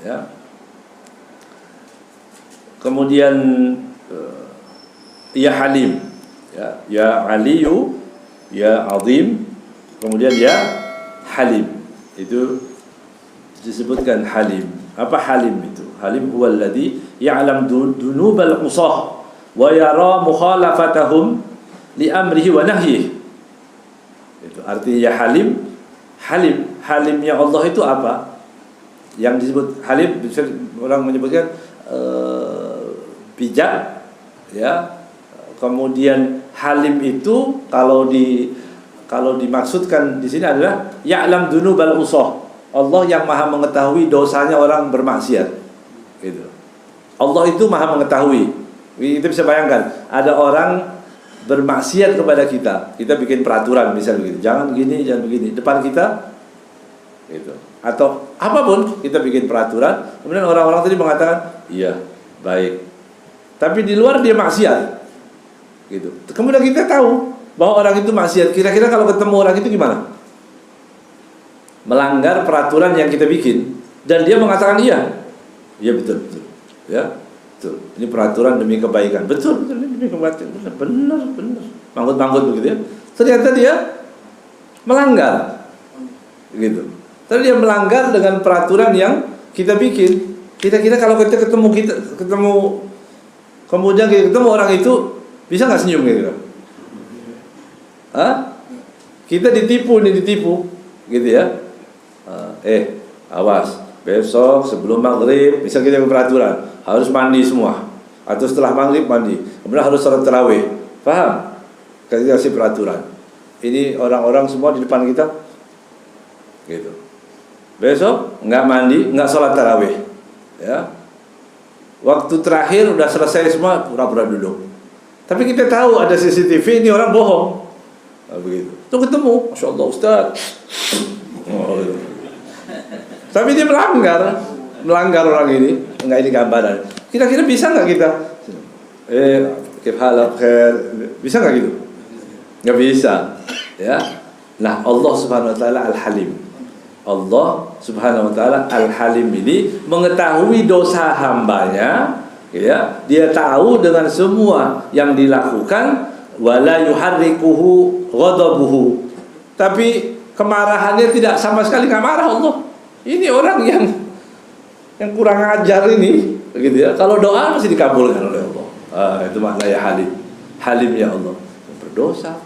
ya. Kemudian ya Halim, ya Aliyu, ya Azim, kemudian ya Halim. Itu disebutkan Halim. Apa Halim itu? Halim huwa alladhi ya'lam dunubal qusah wa yara mukhalafatahum li amrihi wa nahyihi. Itu artinya ya Halim. Halimnya Allah itu apa? Yang disebut Halim, orang menyebutkan bijak, ya. Kemudian Halim itu kalau dimaksudkan di sini adalah ya'lam dunubal usah. Allah yang maha mengetahui dosanya orang bermaksiat. Gitu. Allah itu maha mengetahui. Kita bisa bayangkan, ada orang bermaksiat kepada kita bikin peraturan misal begitu, jangan gini, jangan begini, depan kita, gitu. Atau apapun kita bikin peraturan, kemudian orang-orang tadi mengatakan iya baik, tapi di luar dia maksiat, gitu. Kemudian kita tahu bahwa orang itu maksiat. Kira-kira kalau ketemu orang itu gimana? Melanggar peraturan yang kita bikin, dan dia mengatakan iya betul, ya. Betul. Ini peraturan demi kebaikan. Betul, ini demi kebaikan. Benar. Manggut-manggut begitu ya. Ternyata dia melanggar. Gitu. Ternyata dia melanggar dengan peraturan yang kita bikin. Kira-kira kalau kita ketemu kemudian kita ketemu orang itu, bisa nggak senyum gitu? Kita ditipu gitu ya. Awas, besok sebelum maghrib bisa kita peraturan harus mandi semua, atau setelah maghrib mandi, kemudian harus salat tarawih. Paham? Kita kasih peraturan. Ini orang-orang semua di depan kita, gitu. Besok nggak mandi, nggak salat tarawih, ya. Waktu terakhir udah selesai semua, pura-pura duduk. Tapi kita tahu ada CCTV, ini orang bohong. Begitu. Tuh ketemu, Masya Allah Ustaz. Gitu. Tapi dia melanggar orang ini. Enggak, ini gambaran. Kira-kira bisa nggak kita? Bisa nggak gitu? Nggak bisa, ya. Nah, Allah Subhanahu Wa Taala Al-Halim. Allah Subhanahu Wa Taala Al-Halim ini mengetahui dosa hambanya, ya. Dia tahu dengan semua yang dilakukan. Wala yuharrikuhu ghadabuhu. Tapi kemarahannya tidak sama sekali, nggak marah Allah. Ini orang yang kurang ajar ini, begitu ya. Kalau doa masih dikabulkan oleh Allah. Itu maknanya Halim ya Allah. Berdosa,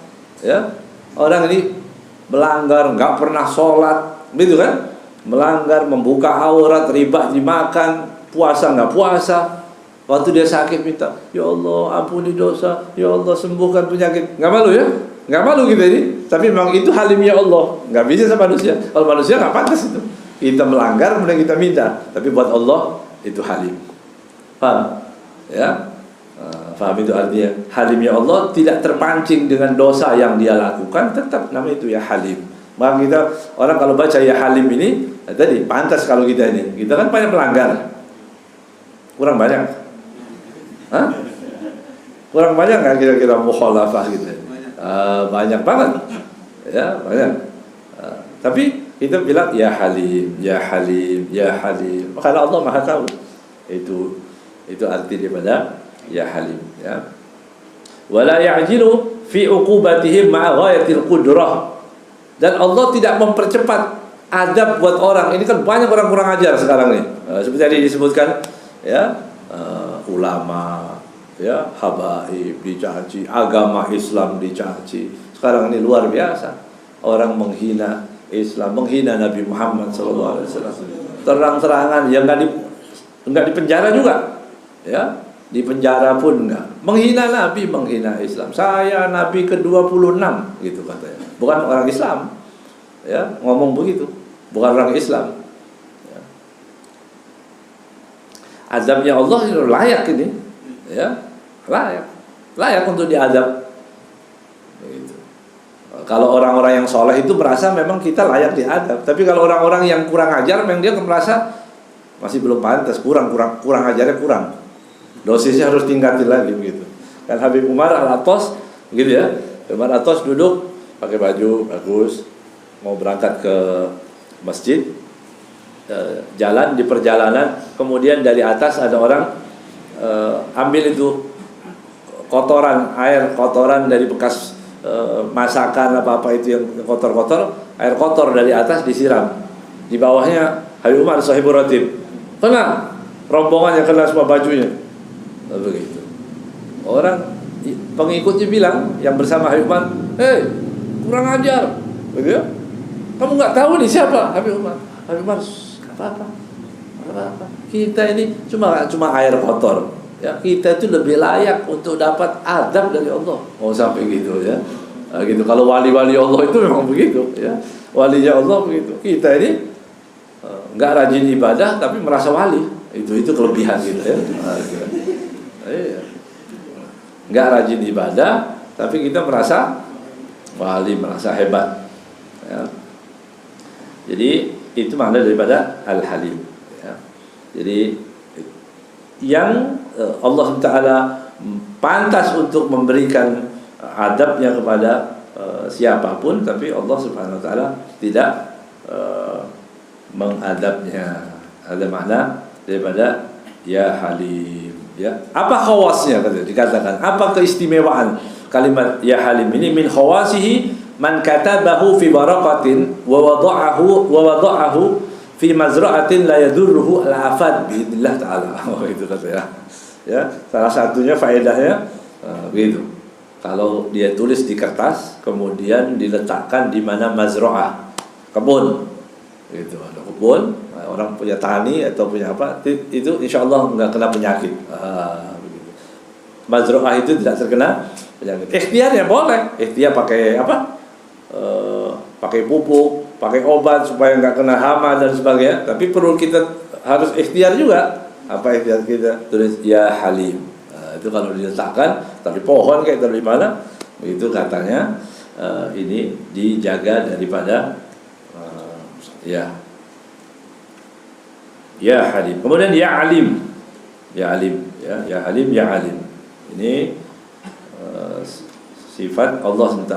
ya. Orang ini melanggar, nggak pernah sholat, gitu kan? Melanggar, membuka aurat, riba dimakan, puasa nggak puasa. Waktu dia sakit minta, ya Allah ampuni dosa, ya Allah sembuhkan penyakit. Nggak malu ya? Nggak malu kita ini. Tapi memang itu Halim ya Allah. Nggak bisa sama manusia. Kalau manusia nggak pantas itu. Kita melanggar kemudian kita minta, tapi buat Allah itu Halim. Paham? Ya? Paham itu artinya Halim ya Allah, tidak terpancing dengan dosa yang dia lakukan, tetap namanya itu ya Halim. Maka kita orang kalau baca ya Halim ini tadi pantas kalau kita ini. Kita kan banyak melanggar. Kurang banyak. Kurang banyak nggak kira-kira mukhalafah gitu? Banyak banget. Ya, banyak. Tapi kita bilang ya Halim, ya Halim, ya Halim. Karena Allah Maha tahu. Itu arti daripada ya Halim, ya. Wala ya'jilu fi uqubatihim ma'a ghayatil qudrah. Dan Allah tidak mempercepat adab buat orang. Ini kan banyak orang kurang ajar sekarang nih. Seperti tadi disebutkan, ya, ulama, ya, habaib dicaci, agama Islam dicaci. Sekarang ini luar biasa. Orang menghina Islam, menghina Nabi Muhammad SAW, terang-terangan, yang enggak di penjara juga, ya, di penjara pun enggak, menghina Nabi, menghina Islam. Saya Nabi ke-26, gitu katanya. Bukan orang Islam, ya, ngomong begitu, bukan orang Islam. Ya. Azabnya Allah itu layak ini, ya, layak untuk diazab. Kalau orang-orang yang soleh itu merasa memang kita layak diadab. Tapi kalau orang-orang yang kurang ajar, memang dia merasa masih belum pantas, kurang ajarnya kurang. Dosisnya harus tingkatin lagi begitu. Kan Habib Umar Al-Attas gitu ya. Umar Al-Attas duduk pakai baju bagus, mau berangkat ke masjid. jalan di perjalanan, kemudian dari atas ada orang ambil itu kotoran, air kotoran dari bekas masakan apa-apa itu yang kotor-kotor, air kotor dari atas disiram. Di bawahnya Habib Umar Sahibur Ratib. Kena rombongannya, kena semua bajunya. Begitu. Orang pengikutnya bilang yang bersama Habib Umar, "Hei, kurang ajar." Begitu. Kamu nggak tahu nih siapa Habib Umar? Habib Umar, apa-apa. Kita ini cuma air kotor. Ya, kita itu lebih layak untuk dapat adab dari Allah. Oh, sampai gitu ya. Nah, gitu. Kalau wali-wali Allah itu memang begitu ya. Walinya Allah begitu. Kita ini nggak rajin ibadah tapi merasa wali. Itu kelebihan gitu ya. Nah, gitu. Nggak rajin ibadah tapi kita merasa wali, merasa hebat ya. Jadi itu makna daripada Al-Halim ya. Jadi yang Allah Taala pantas untuk memberikan adabnya kepada siapapun, tapi Allah Subhanahu Wa Taala tidak mengadabnya. Ada makna daripada ya Halim ya. Apa khawasnya dikatakan? Apa keistimewaan kalimat ya Halim ini? Min khawasihi man katabahu fi baraqatin wa wada'ahu fi mazra'atin la yadurruhu al-afad biidznillah ta'ala. Oh, itu kata ya. Ya, salah satunya faedahnya begitu. Kalau dia tulis di kertas kemudian diletakkan di mana mazra'ah, kebun. Gitu, ada kebun, orang punya tani atau punya apa, itu insyaallah enggak kena penyakit. Begitu. Mazra'ah itu tidak terkena penyakit. Ikhtiarnya boleh. Ikhtiar pakai apa? Pakai pupuk, pakai obat supaya nggak kena hama dan sebagainya. Tapi perlu kita harus ikhtiar juga. Apa ikhtiar kita? Tulis ya Halim. Itu kalau diletakkan dari pohon kayak dari mana, itu katanya ini dijaga daripada ya Halim. Kemudian ya Alim, ya Alim, ya Halim, ya Alim. Ini sifat Allah SWT.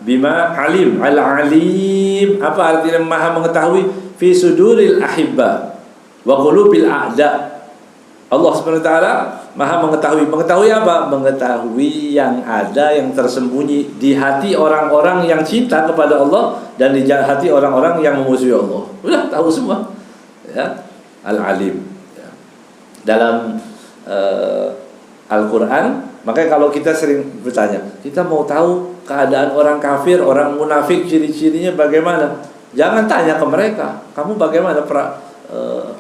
Bima alim, al-alim, apa artinya? Maha mengetahui fi suduril ahibba wa qulubil a'da. Allah SWT maha mengetahui. Mengetahui apa? Mengetahui yang ada, yang tersembunyi di hati orang-orang yang cinta kepada Allah dan di hati orang-orang yang memusuhi Allah. Udah tahu semua ya. Al-alim ya. Dalam Al-Quran, makanya kalau kita sering bertanya, kita mau tahu keadaan orang kafir, orang munafik, ciri-cirinya bagaimana? Jangan tanya ke mereka, kamu bagaimana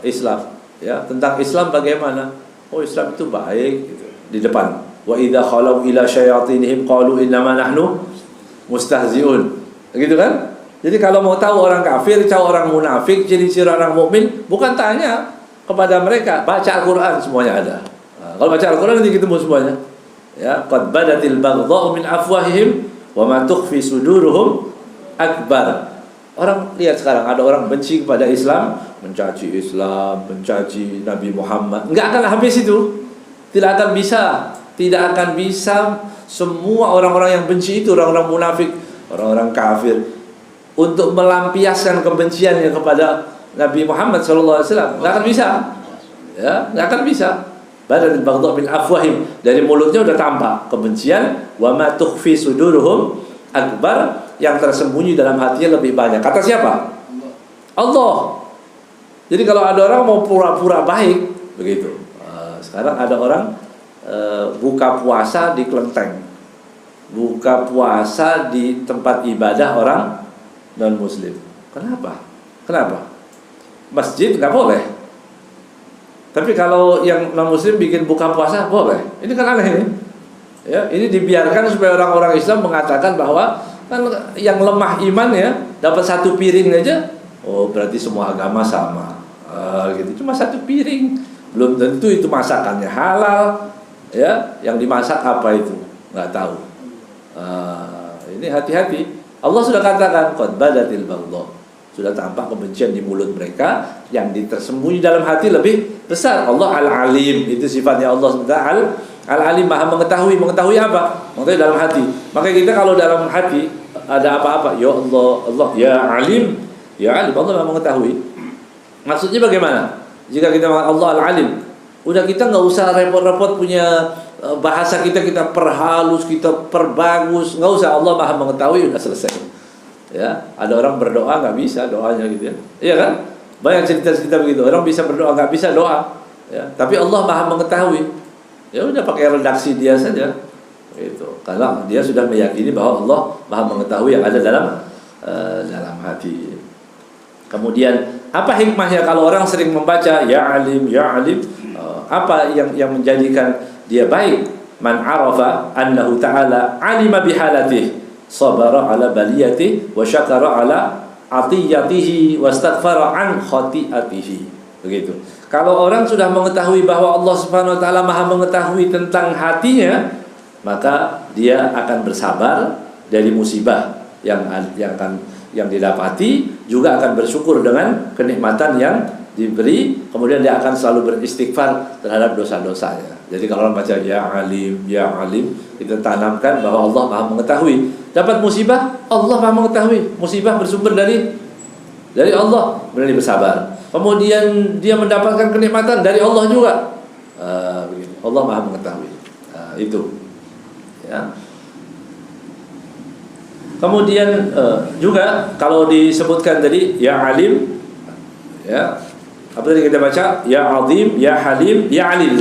Islam? Ya, tentang Islam bagaimana? Oh, Islam itu baik gitu. Di depan. Wa idza khalau ila syayatinihim qalu innama nahnu mustahzi'un. Gitu kan? Jadi kalau mau tahu orang kafir, tahu orang munafik, ciri-ciri orang mukmin, bukan tanya kepada mereka, baca Al-Qur'an, semuanya ada. Nah, kalau baca Al-Qur'an nanti ketemu semuanya. Ya, qad badatil baghdha'u min afwahihim wa ma tukhfi suduruhum akbar. Orang lihat sekarang ada orang benci kepada Islam, mencaci Islam, mencaci Nabi Muhammad. Enggak akan habis itu. Tidak akan bisa semua orang-orang yang benci itu, orang-orang munafik, orang-orang kafir, untuk melampiaskan kebenciannya kepada Nabi Muhammad sallallahu alaihi wasallam. Enggak akan bisa. Ya, enggak akan bisa. Badal baghdha min afwahim, dari mulutnya udah tampak kebencian. Wa ma tukhfi suduruhum akbar, yang tersembunyi dalam hatinya lebih banyak. Kata siapa? Allah. Jadi kalau ada orang mau pura-pura baik begitu. Sekarang ada orang buka puasa di kelenteng, buka puasa di tempat ibadah orang non muslim. Kenapa? Masjid nggak boleh. Tapi kalau yang non-muslim bikin buka puasa boleh. Ini kan aneh ini. Ya, ini dibiarkan supaya orang-orang Islam mengatakan bahwa kan yang lemah iman ya dapat satu piring aja. Oh, berarti semua agama sama. Gitu. Cuma satu piring. Belum tentu itu masakannya halal. Ya, yang dimasak apa itu? Nggak tahu. Ini hati-hati. Allah sudah katakan qad badatil baghdha. Sudah tampak kebencian di mulut mereka, yang tersembunyi dalam hati lebih besar. Allah Al-Alim, itu sifatnya Allah SWT. Al-Alim, maha mengetahui. Mengetahui apa? Mengetahui dalam hati. Maka kita kalau dalam hati ada apa-apa, ya Allah, ya Alim, ya Alim, Allah maha mengetahui. Maksudnya bagaimana? Jika kita mengatakan Allah Al-Alim, udah kita nggak usah repot-repot punya bahasa kita perhalus, kita perbagus, nggak usah. Allah Maha mengetahui, udah selesai. Ya, ada orang berdoa nggak bisa doanya gitu ya, iya kan? Banyak cerita-cerita begitu. Orang bisa berdoa nggak bisa doa, ya. Tapi Allah Maha mengetahui. Ya udah pakai redaksi dia saja, itu. Karena dia sudah meyakini bahwa Allah Maha mengetahui yang ada dalam hati. Kemudian apa hikmahnya kalau orang sering membaca ya alim ya alim? Apa yang menjadikan dia baik? Man arafa annahu ta'ala alima bihalatihi sabara ala baliyatihi wa syakara ala atiyatihi wastaghfara an khati'atihi. Begitu. Kalau orang sudah mengetahui bahwa Allah Subhanahu wa taala Maha mengetahui tentang hatinya, maka dia akan bersabar dari musibah yang didapati, juga akan bersyukur dengan kenikmatan yang diberi, kemudian dia akan selalu beristighfar terhadap dosa-dosanya. Jadi kalau orang baca ya alim, kita tanamkan bahwa Allah Maha mengetahui. Dapat musibah, Allah Maha mengetahui. Musibah bersumber dari Allah, berani bersabar. Kemudian dia mendapatkan kenikmatan dari Allah juga. Begitu. Allah Maha mengetahui. Itu. Ya. Kemudian juga kalau disebutkan tadi ya alim, ya apa tadi kita baca ya azim, ya halim, ya alim,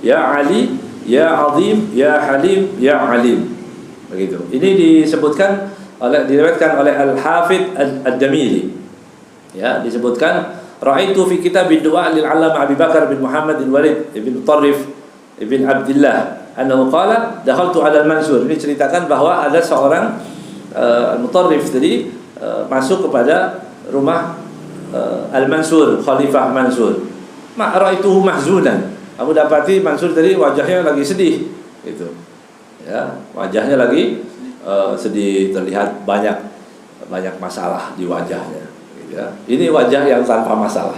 ya ali, ya azim, ya halim, ya alim. Begitu. Ini disebutkan diriwayatkan oleh Al-Hafidz Ad-Damili. Ya, disebutkan ra'aitu fi kitab ad-du'a lil 'allamah Abi Bakar bin Muhammad bin Walid bin Tarif bin Abdullah annahu qala dakhaltu 'ala al-Mansur. Ini ceritakan bahwa ada seorang Mutarrif tadi masuk kepada rumah Al-Mansur, Khalifah Mansur. Ma'raituhu mahzunan. Aku dapati Mansur tadi wajahnya lagi sedih, gitu. Ya, wajahnya lagi sedih, terlihat banyak masalah di wajahnya, gitu ya. Ini wajah yang tanpa masalah.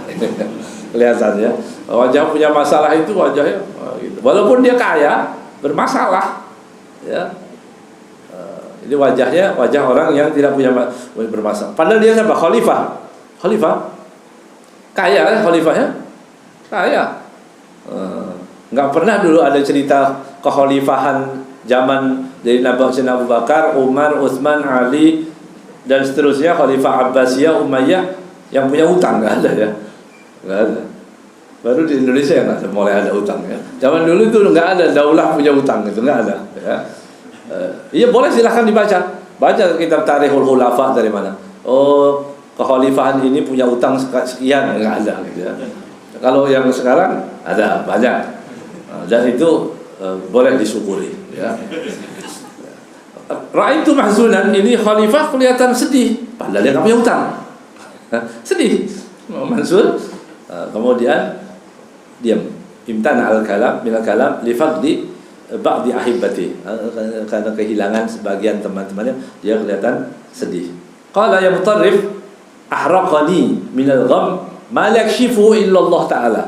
Kelihatan ya. Wajah punya masalah itu wajahnya gitu. Walaupun dia kaya, bermasalah, ya. Ini wajahnya wajah orang yang tidak punya bermasalah. Padahal dia siapa? Khalifah. Kaya kan khalifahnya? Kaya. Nggak pernah dulu ada cerita kekhalifahan zaman dari Nabi Abu Bakar, Umar, Utsman, Ali dan seterusnya, Khalifah Abbasiyah, Umayyah yang punya utang, nggak ada ya. Nggak ada. Baru di Indonesia yang ada, mulai ada utang ya. Zaman dulu itu nggak ada daulah punya utang, itu nggak ada ya. Iya boleh, silahkan dibaca. Baca kitab Tarikhul Khulafa dari mana. Oh, kekhalifahan ini punya utang sekian, enggak ada gitu ya. Kalau yang sekarang ada banyak. Dan itu boleh disyukuri ya. Ra'aitu mahzunan, ini khalifah kelihatan sedih padahal dia enggak punya utang. Sedih. Mansur kemudian diam. Imtana al-kalam min al-kalam li faqdi ba'di ahibbati, karena kehilangan sebagian teman-temannya dia kelihatan sedih. Qala ya Mutarrif ahraqani minal gham ma la yakshifu illa Allah taala.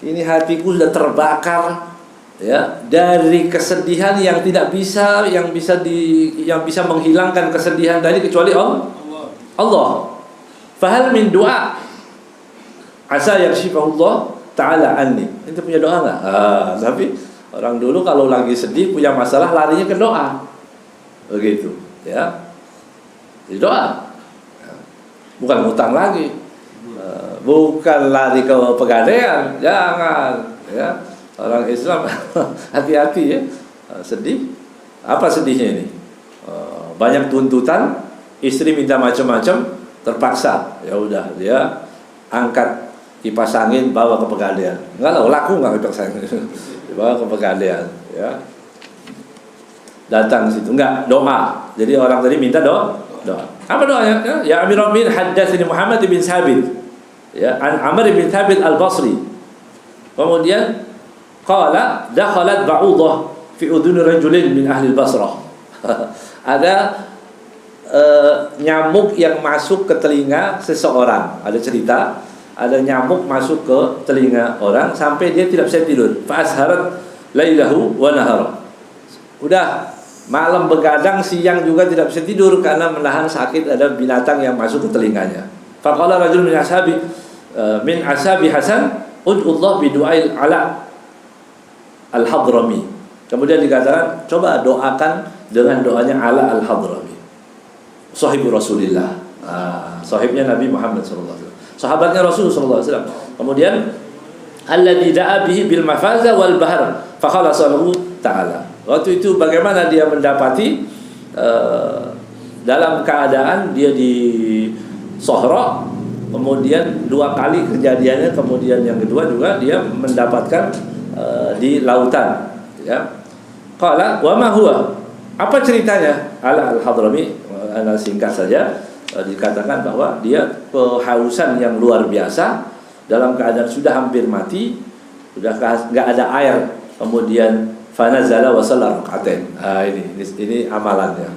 Ini hatiku sudah terbakar ya dari kesedihan yang tidak bisa yang bisa menghilangkan kesedihan tadi kecuali Allah. Fahal min doa asa yakshifahu Allah taala anni. Itu punya doa enggak? Tapi orang dulu kalau lagi sedih, punya masalah, larinya ke doa. Begitu, ya. Di doa. Bukan utang lagi. Bukan lari ke pegadaian, jangan, ya. Orang Islam hati-hati ya. Sedih. Apa sedihnya ini? Banyak tuntutan, istri minta macam-macam, terpaksa. Ya udah, dia angkat kipas angin, bawa ke pegadaian. Enggak tahu laku enggak kipas angin. Dibawa ke pegadaian, ya. Datang situ enggak doa. Jadi orang tadi minta doa. Apa doanya? Ya Amirul Mukminin haddatsani Muhammad bin Sabit. Ya, an Amr bin Thabit Al-Basri. Kemudian qala dakhalat ba'udah fi udhun rajulin min ahli Basrah. Ada nyamuk yang masuk ke telinga seseorang. Ada cerita ada nyamuk masuk ke telinga orang sampai dia tidak bisa tidur. Fa asharat lailahu wa nahara. Udah malam begadang, siang juga tidak bisa tidur karena menahan sakit ada binatang yang masuk ke telinganya. Faqala rajul min ashabi min ashabi Hasan ud'ullah bi du'ail Ala Al-Hadrami. Kemudian dikatakan coba doakan dengan doanya Ala Al-Hadrami, sahibu Rasulillah, sahibnya Nabi Muhammad sallallahu alaihi wasallam, sahabatnya Rasul sallallahu alaihi wasallam. Kemudian alladzi da'a bihi bil mafaza wal bahr fa khalasahu ta'ala. Waktu itu bagaimana dia mendapati dalam keadaan dia di Sohra, kemudian 2 kali kejadiannya, kemudian yang kedua juga dia mendapatkan di lautan, ya. Qala wa ma huwa, apa ceritanya? Ala Al-Hadrami, ana singkat saja, dikatakan bahwa dia kehausan yang luar biasa dalam keadaan sudah hampir mati, sudah enggak ada air, kemudian fanazala wa shalla rak'atain. Ini amalannya.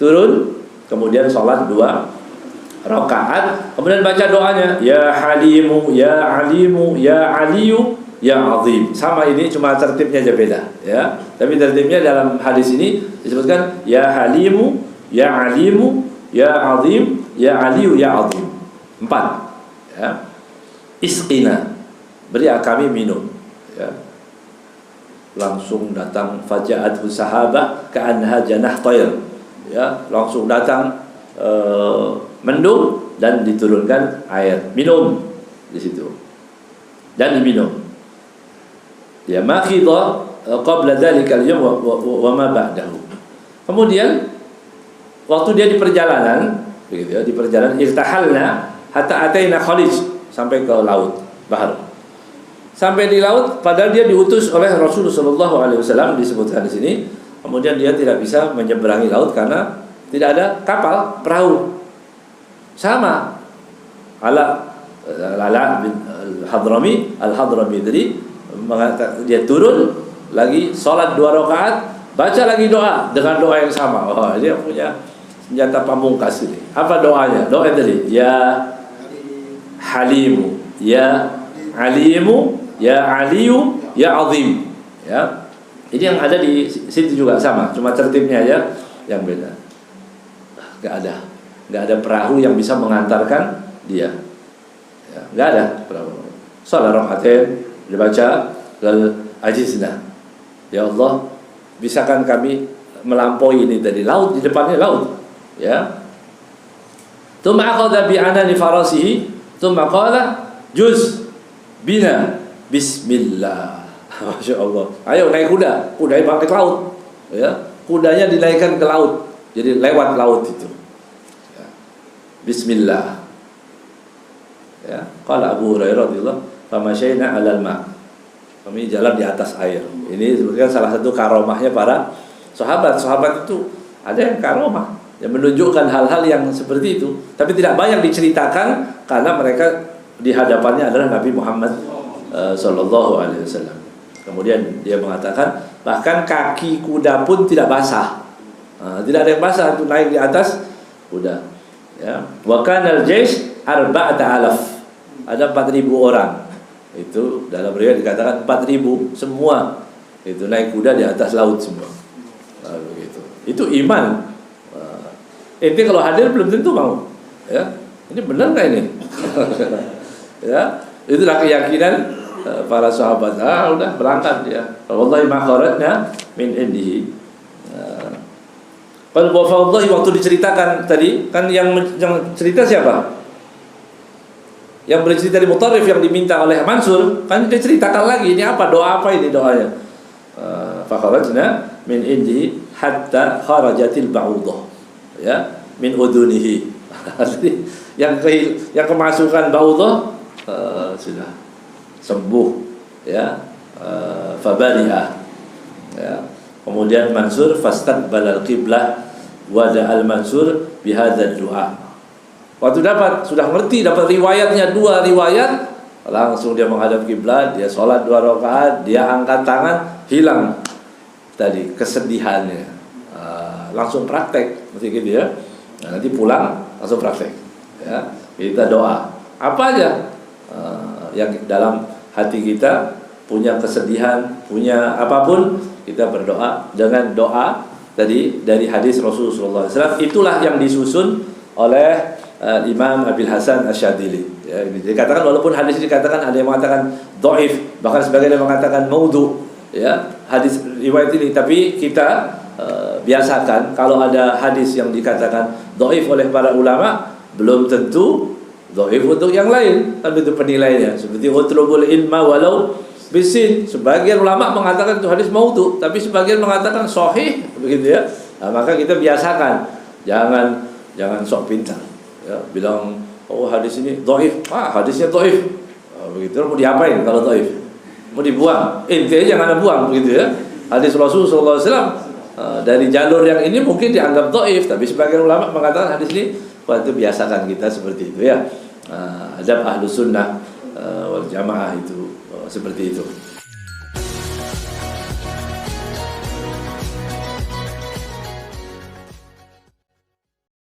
Turun, kemudian sholat 2 rakaat, kemudian baca doanya, ya Halimu, ya Alimu, ya Aliyu, ya Azim. Sama ini, cuma tertibnya aja beda, ya. Tapi tertibnya dalam hadis ini disebutkan ya Halimu, ya Alimu, ya Azim, ya Aliyu, ya Azim. 4, ya. Isqina, beri kami minum, ya. Langsung datang faja'athu sahabah ka'annaha janah tayr, ya, langsung datang mendung dan diturunkan air, minum di situ dan diminum. Ya, makhidha qabla dzalika al-yawm wa ma ba'dahu. Kemudian waktu dia di perjalanan, begitu ya, di perjalanan irtahalna hatta ataina Khalij, sampai ke laut, bahar. Sampai di laut, padahal dia diutus oleh Rasulullah sallallahu alaihi wasallam, disebutkan di sini. Kemudian dia tidak bisa menyeberangi laut karena tidak ada kapal, perahu. Sama Al-Ala bin Al-Hadrami tadi mengatakan, dia turun lagi sholat 2 rakaat, baca lagi doa dengan doa yang sama. Oh, dia punya senjata pamungkas ini. Apa doanya? Doa tadi, ya Halimu, ya Alimu, ya Aliyu, ya Azim, ya. Ini yang ada di situ juga sama, cuma tertibnya aja yang beda. Gak ada perahu yang bisa mengantarkan dia, ya, gak ada perahu. Salat rakaatain dibaca lal ajizna, ya Allah, bisakan kami melampaui ini dari laut, di depannya laut, ya. Tsumma akhadha bi anani farasihi tsumma qala juz bina bismillah. Masya Allah, ayo naik kuda, kudanya bangkit laut, ya, kudanya dinaikkan ke laut, jadi lewat laut itu, ya. Bismillah, ya. Qala Abu Hurairah radhiyallahu famasyaina 'alal ma', kami jalan di atas air. Ini sebutkan salah satu karomahnya para sahabat. Sahabat itu ada yang karomah, yang menunjukkan hal-hal yang seperti itu, tapi tidak banyak diceritakan karena mereka di hadapannya adalah Nabi Muhammad sallallahu alaihi wasallam. Kemudian dia mengatakan bahkan kaki kuda pun tidak basah, tidak ada yang basah untuk naik di atas kuda, ya. Wa kana al-jaish 4,000, ada 4.000 orang. Itu dalam riwayat dikatakan 4.000 semua itu naik kuda di atas laut semua, begitu. Itu iman. Ini kalau hadir belum tentu mau, ya. Ini benar nggak ini? Ya, itulah keyakinan para sahabat. Udah berangkat dia. Wallahi ma kharajna min indihi. Qal wa wallahi, waktu diceritakan tadi kan yang cerita siapa? Yang bercerita di Mutarrif yang diminta oleh Mansur, kan dia ceritakan lagi ini apa, doa apa ini doanya. Fa kharajna min indihi hatta kharajatil ba'udah, ya, min udunihi. yang kemasukan ba'udah sudah sembuh, ya, fabariha, ya. Kemudian Mansur fastaqbalal qiblah wa da'al Mansur bihadzal du'a. Waktu sudah ngerti, dapat riwayatnya, 2 riwayat, langsung dia menghadap kiblat, dia sholat 2 rakaat, dia angkat tangan, hilang tadi kesedihannya. Langsung praktek mesti gitu, ya. Nah, nanti pulang langsung praktek, ya. Kita doa apa aja yang dalam hati kita, punya kesedihan, punya apapun, kita berdoa dengan doa tadi dari hadis Rasulullah SAW. Itulah yang disusun oleh Imam Abil Hasan Asyadili. Ya, dikatakan walaupun hadis ini dikatakan ada yang mengatakan dhaif, bahkan sebagian yang mengatakan maudhu, ya, hadis riwayat ini, tapi kita biasakan kalau ada hadis yang dikatakan dhaif oleh para ulama, belum tentu dhaif untuk yang lain, kan itu penilaiannya. Seperti utlubul ilma walau bisin, sebagian ulama mengatakan itu hadis maudhu, tapi sebagian mengatakan sahih, begitu ya. Nah, maka kita biasakan, jangan sok pintar. Ya, bilang oh hadis ini dhaif, hadisnya dhaif, begitu. Mau diapain kalau dhaif? Mau dibuang? Intinya jangan buang, begitu ya. Hadis Rasulullah SAW dari jalur yang ini mungkin dianggap dhaif, tapi sebagian ulama mengatakan hadis ini, itu biasakan kita seperti itu ya. Adab ahlu sunnah wal jamaah itu seperti itu.